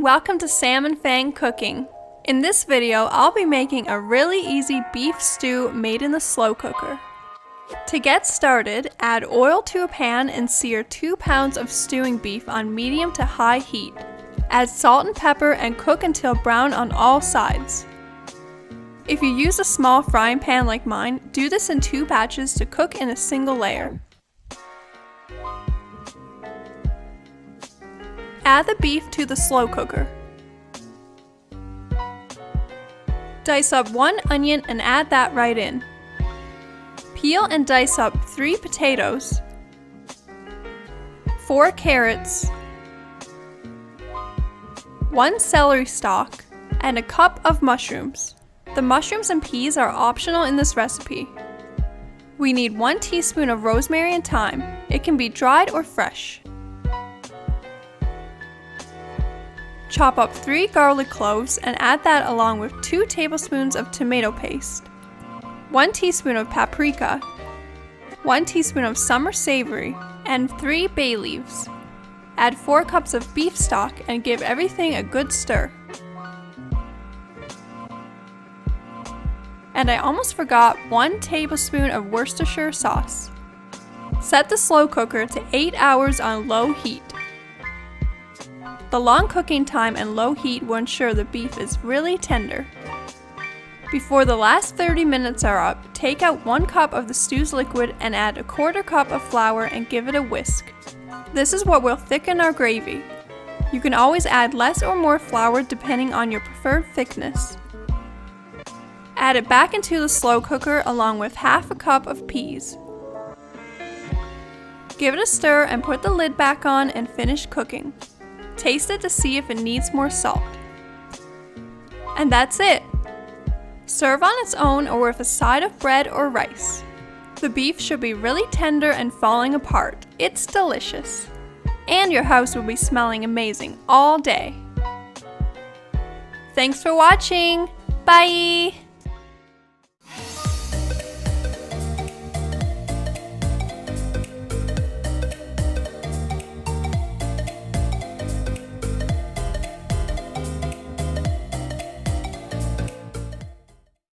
welcome to Sam and Fang Cooking. In this video, I'll be making a really easy beef stew made in the slow cooker. To get started, add oil to a pan and sear 2 pounds of stewing beef on medium to high heat. Add salt and pepper and cook until brown on all sides. If you use a small frying pan like mine, do this in 2 batches to cook in a single layer. Add the beef to the slow cooker. Dice up 1 onion and add that right in. Peel and dice up 3 potatoes, 4 carrots, 1 celery stalk, and a cup of mushrooms. The mushrooms and peas are optional in this recipe. We need 1 teaspoon of rosemary and thyme. It can be dried or fresh. Chop up 3 garlic cloves and add that along with 2 tablespoons of tomato paste, 1 teaspoon of paprika, 1 teaspoon of summer savory, and 3 bay leaves. Add 4 cups of beef stock and give everything a good stir. And I almost forgot 1 tablespoon of Worcestershire sauce. Set the slow cooker to 8 hours on low heat. The long cooking time and low heat will ensure the beef is really tender. Before the last 30 minutes are up, take out 1 cup of the stew's liquid and add 1/4 cup of flour and give it a whisk. This is what will thicken our gravy. You can always add less or more flour depending on your preferred thickness. Add it back into the slow cooker along with 1/2 cup of peas. Give it a stir and put the lid back on and finish cooking. Taste it to see if it needs more salt. And that's it! Serve on its own or with a side of bread or rice. The beef should be really tender and falling apart. It's delicious. And your house will be smelling amazing all day. Thanks for watching! Bye!